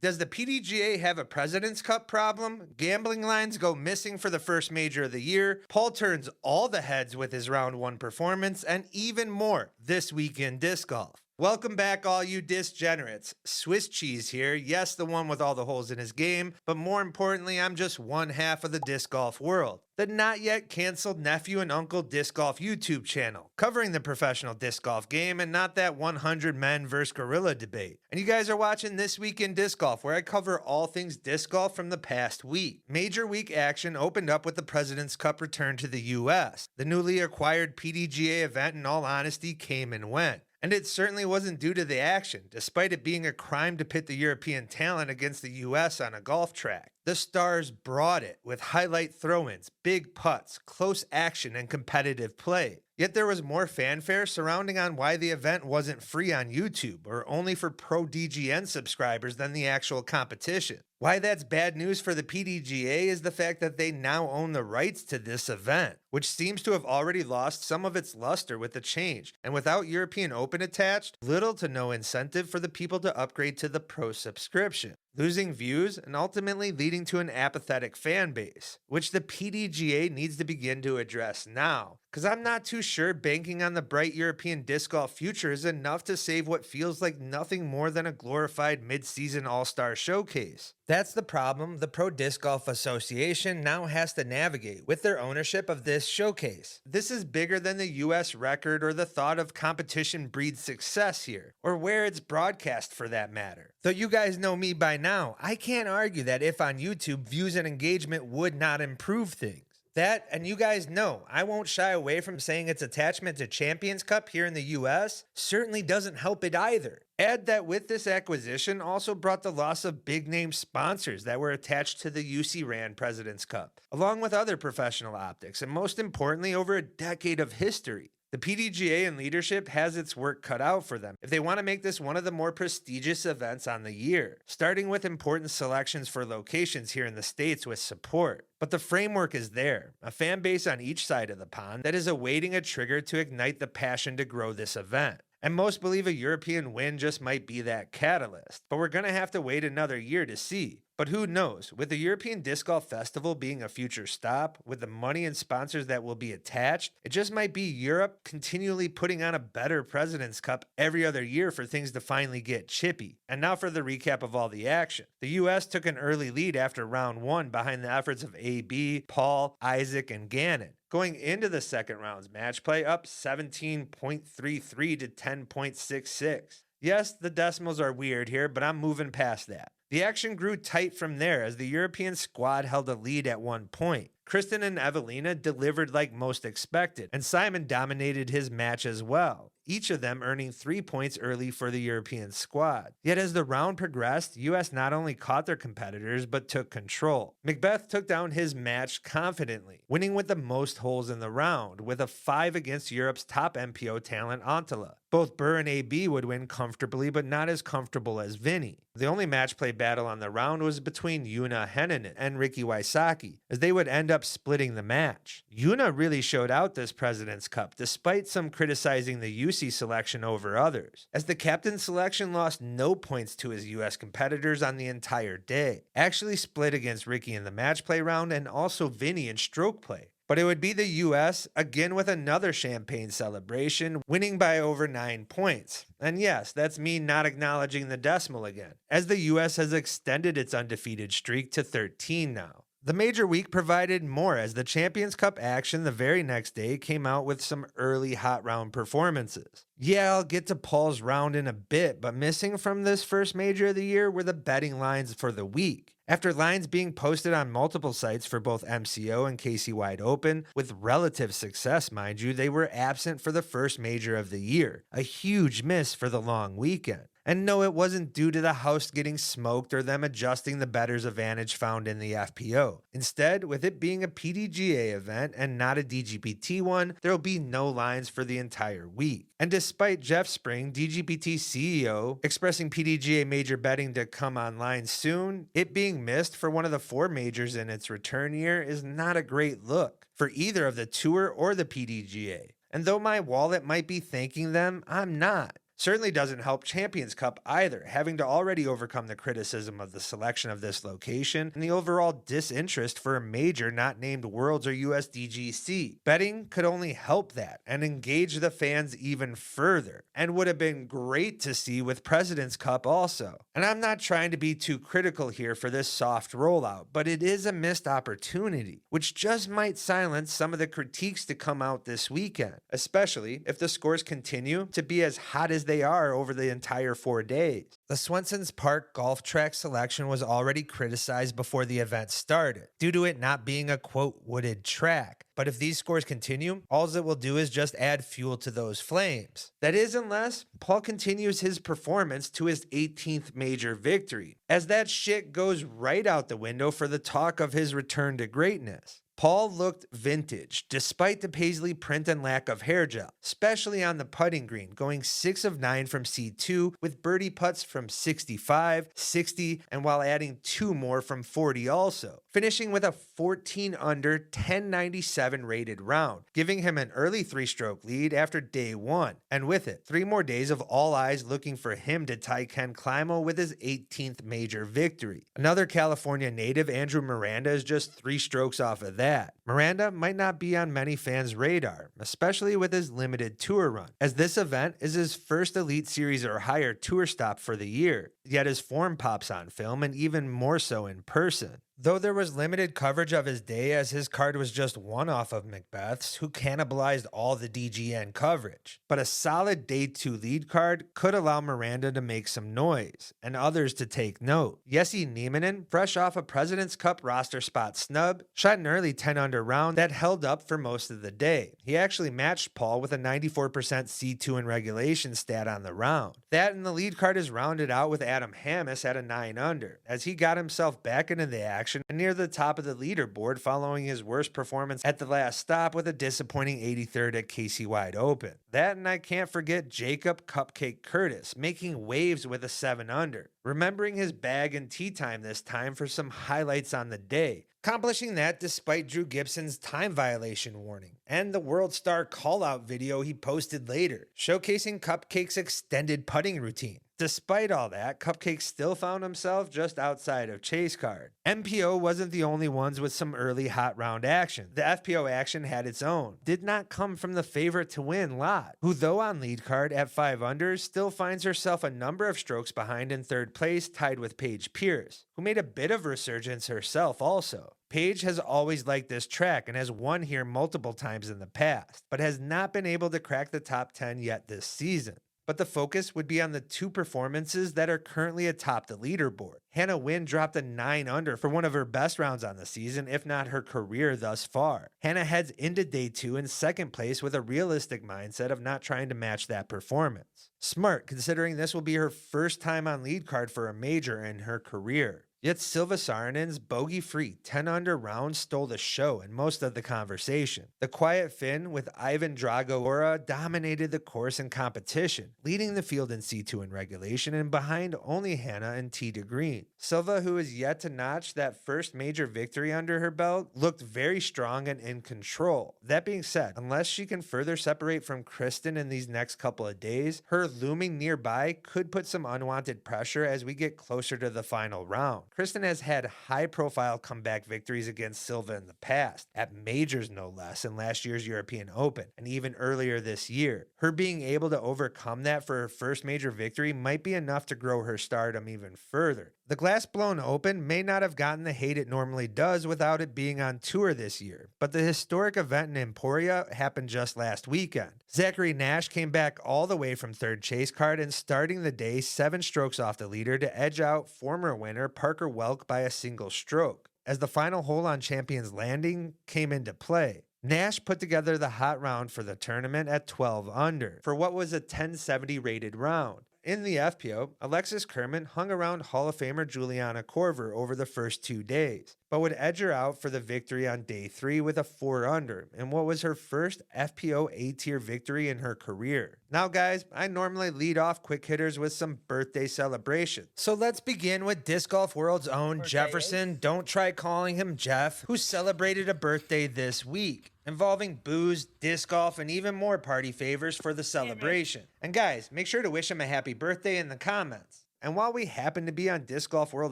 Does the PDGA have a President's Cup problem? Gambling lines go missing for the first major of the year. Paul turns all the heads with his round 1 performance, and even more this week in disc golf. Welcome back, all you disc-generates. Swiss Cheese here, yes, the one with all the holes in his game, but more importantly, I'm just one half of the disc golf world. The not yet canceled nephew and uncle disc golf YouTube channel, covering the professional disc golf game and not that 100 men versus gorilla debate. And you guys are watching This Week in Disc Golf, where I cover all things disc golf from the past week. Major week action opened up with the President's Cup return to the US. The newly acquired PDGA event, in all honesty, came and went. And it certainly wasn't due to the action, despite it being a crime to pit the European talent against the US on a golf track. The stars brought it with highlight throw-ins, big putts, close action, and competitive play. Yet there was more fanfare surrounding on why the event wasn't free on YouTube or only for pro DGN subscribers than the actual competition. Why that's bad news for the PDGA is the fact that they now own the rights to this event, which seems to have already lost some of its luster with the change, and without European Open attached, little to no incentive for the people to upgrade to the pro subscription, losing views and ultimately leading to an apathetic fan base, which the PDGA needs to begin to address now. Because I'm not too sure banking on the bright European disc golf future is enough to save what feels like nothing more than a glorified mid-season all-star showcase. That's the problem the Pro Disc Golf Association now has to navigate with their ownership of this showcase. This is bigger than the US record or the thought of competition breeds success here, or where it's broadcast for that matter. Though you guys know me by now, I can't argue that if on YouTube, views and engagement would not improve things. That, and you guys know, I won't shy away from saying its attachment to Champions Cup here in the US certainly doesn't help it either. Add that with this acquisition also brought the loss of big-name sponsors that were attached to the UC Rand President's Cup, along with other professional optics, and most importantly, over a decade of history. The PDGA and leadership has its work cut out for them if they want to make this one of the more prestigious events on the year, starting with important selections for locations here in the States with support. But the framework is there, a fan base on each side of the pond that is awaiting a trigger to ignite the passion to grow this event. And most believe a European win just might be that catalyst, but we're going to have to wait another year to see. But who knows, with the European Disc Golf Festival being a future stop, with the money and sponsors that will be attached, it just might be Europe continually putting on a better President's Cup every other year for things to finally get chippy. And now for the recap of all the action. The US took an early lead after round 1 behind the efforts of AB, Paul, Isaac, and Gannon, going into the second round's match play up 17.33 to 10.66. Yes, the decimals are weird here, but I'm moving past that. The action grew tight from there as the European squad held a lead at one point. Kristen and Evelina delivered like most expected, and Simon dominated his match as well, each of them earning 3 points early for the European squad. Yet as the round progressed, US not only caught their competitors, but took control. McBeth took down his match confidently, winning with the most holes in the round, with a 5 against Europe's top MPO talent, Antala. Both Burr and AB would win comfortably, but not as comfortable as Vinny. The only match play battle on the round was between Yuna Heinonen and Ricky Wysocki, as they would end up splitting the match. Yuna really showed out this President's Cup, despite some criticizing the UC selection over others, as the captain selection lost no points to his US competitors on the entire day, actually split against Ricky in the match play round and also Vinny in stroke play. But it would be the US, again with another champagne celebration, winning by over 9 points. And yes, that's me not acknowledging the decimal again, as the US has extended its undefeated streak to 13 now. The major week provided more as the Champions Cup action the very next day came out with some early hot round performances. Yeah, I'll get to Paul's round in a bit, but missing from this first major of the year were the betting lines for the week. After lines being posted on multiple sites for both MCO and KC Wide Open, with relative success mind you, they were absent for the first major of the year, a huge miss for the long weekend. And no, it wasn't due to the house getting smoked or them adjusting the bettor's advantage found in the FPO. Instead, with it being a PDGA event and not a DGPT one, there will be no lines for the entire week. And despite Jeff Spring, DGPT CEO, expressing PDGA major betting to come online soon, it being missed for one of the 4 majors in its return year is not a great look for either of the Tour or the PDGA. And though my wallet might be thanking them, I'm not. Certainly doesn't help Champions Cup either, having to already overcome the criticism of the selection of this location and the overall disinterest for a major not named Worlds or USDGC. Betting could only help that and engage the fans even further, and would have been great to see with President's Cup also. And I'm not trying to be too critical here for this soft rollout, but it is a missed opportunity, which just might silence some of the critiques to come out this weekend, especially if the scores continue to be as hot as they are over the entire 4 days. The Swson Park golf track selection was already criticized before the event started, due to it not being a quote wooded track. But if these scores continue, all it will do is just add fuel to those flames. That is, unless Paul continues his performance to his 18th major victory, as that shit goes right out the window for the talk of his return to greatness. Paul looked vintage, despite the paisley print and lack of hair gel, especially on the putting green, going 6 of 9 from C2 with birdie putts from 65, 60, and while adding 2 more from 40 also, finishing with a 14 under 1097 rated round, giving him an early 3-stroke lead after day 1, and with it, 3 more days of all eyes looking for him to tie Ken Climo with his 18th major victory. Another California native, Andrew Miranda, is just 3 strokes off of that. Miranda might not be on many fans' radar, especially with his limited tour run, as this event is his first Elite Series or higher tour stop for the year, yet his form pops on film and even more so in person. Though there was limited coverage of his day, as his card was just one off of McBeth's, who cannibalized all the DGN coverage. But a solid day 2 lead card could allow Miranda to make some noise, and others to take note. Jesse Nieminen, fresh off a President's Cup roster spot snub, shot an early 10 under round that held up for most of the day. He actually matched Paul with a 94% C2 in regulation stat on the round. That and the lead card is rounded out with Adam Hammes at a 9 under, as he got himself back into the action and near the top of the leaderboard following his worst performance at the last stop with a disappointing 83rd at Casey Wide Open. That, and I can't forget Jacob Cupcake Courtis making waves with a 7 under, remembering his bag and tee time this time for some highlights on the day, accomplishing that despite Drew Gibson's time violation warning and the World Star call-out video he posted later, showcasing Cupcake's extended putting routine. Despite all that, Cupcake still found himself just outside of chase card. MPO wasn't the only ones with some early hot round action. The FPO action had its own. Did not come from the favorite to win Lot, who though on lead card at 5 unders, still finds herself a number of strokes behind in 3rd place, tied with Paige Pierce, who made a bit of resurgence herself also. Paige has always liked this track and has won here multiple times in the past, but has not been able to crack the top 10 yet this season. But the focus would be on the 2 performances that are currently atop the leaderboard. Hannah Wynn dropped a 9 under for one of her best rounds on the season, if not her career thus far. Hannah heads into day 2 in 2nd place with a realistic mindset of not trying to match that performance. Smart, considering this will be her first time on lead card for a major in her career. Yet Silva Sarinen's bogey-free 10 under round stole the show and most of the conversation. The quiet Finn with Ivan Drago dominated the course in competition, leading the field in C2 in regulation and behind only Hannah and tee to green. Silva, who is yet to notch that first major victory under her belt, looked very strong and in control. That being said, unless she can further separate from Kristen in these next couple of days, her looming nearby could put some unwanted pressure as we get closer to the final round. Kristen has had high-profile comeback victories against Silva in the past, at majors no less, in last year's European Open, and even earlier this year. Her being able to overcome that for her first major victory might be enough to grow her stardom even further. The Glass-Blown Open may not have gotten the hate it normally does without it being on tour this year, but the historic event in Emporia happened just last weekend. Zachary Nash came back all the way from 3rd chase card and starting the day 7 strokes off the leader to edge out former winner Parker Welk by a single stroke, as the final hole on Champions Landing came into play. Nash put together the hot round for the tournament at 12 under for what was a 1070 rated round. In the FPO, Alexis Kerman hung around Hall of Famer Juliana Korver over the first 2 days, but would edge her out for the victory on day 3 with a 4 under in what was her first FPO A-tier victory in her career. Now guys, I normally lead off quick hitters with some birthday celebrations. So let's begin with Disc Golf World's own Jefferson, don't try calling him Jeff, who celebrated a birthday this week. involving booze, disc golf, and even more party favors for the celebration. And guys, make sure to wish him a happy birthday in the comments. And while we happen to be on Disc Golf World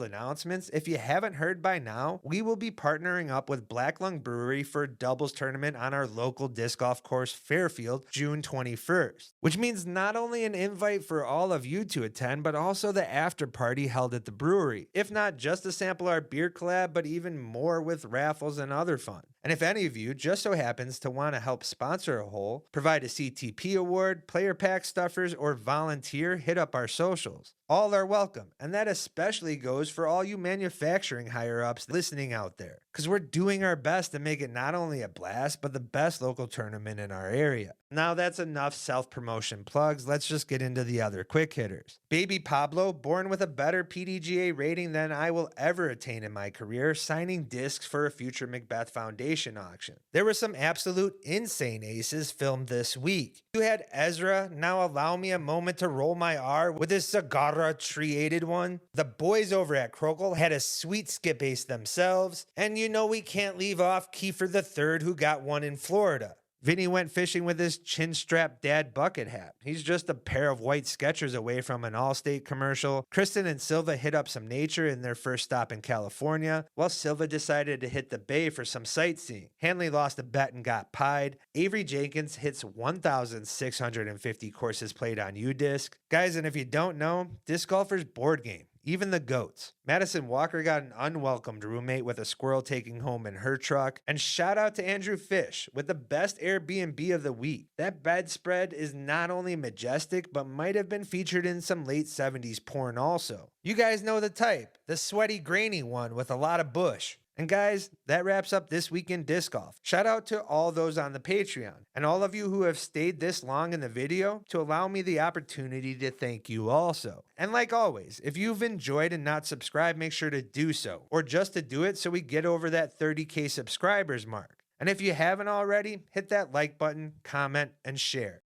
announcements, if you haven't heard by now, we will be partnering up with Black Lung Brewery for a doubles tournament on our local disc golf course, Fairfield, June 21st. Which means not only an invite for all of you to attend, but also the after party held at the brewery. If not just to sample our beer collab, but even more with raffles and other fun. And if any of you just so happens to want to help sponsor a hole, provide a CTP award, player pack stuffers, or volunteer, hit up our socials. All are welcome, and that especially goes for all you manufacturing higher-ups listening out there, because we're doing our best to make it not only a blast, but the best local tournament in our area. Now that's enough self-promotion plugs, let's just get into the other quick hitters. Baby Pablo, born with a better PDGA rating than I will ever attain in my career, signing discs for a future McBeth Foundation auction. There were some absolute insane aces filmed this week. You had Ezra, now allow me a moment to roll my R with his Sagara triated one. The boys over at Crokel had a sweet skip ace themselves. And you know we can't leave off Kiefer III, who got one in Florida. Vinny went fishing with his chin-strap dad bucket hat. He's just a pair of white Skechers away from an Allstate commercial. Kristen and Silva hit up some nature in their first stop in California, while Silva decided to hit the bay for some sightseeing. Hanley lost a bet and got pied. Avery Jenkins hits 1,650 courses played on UDisc. Guys, and if you don't know, disc golfer's board game. Even the GOATs. Madison Walker got an unwelcomed roommate with a squirrel taking home in her truck. And shout out to Andrew Fish with the best Airbnb of the week. That bedspread is not only majestic, but might have been featured in some late 70s porn also. You guys know the type. The sweaty, grainy one with a lot of bush. And guys, that wraps up this week in disc golf. Shout out to all those on the Patreon and all of you who have stayed this long in the video to allow me the opportunity to thank you also. And like always, if you've enjoyed and not subscribed, make sure to do so, or just to do it so we get over that 30K subscribers mark. And if you haven't already, hit that like button, comment, and share.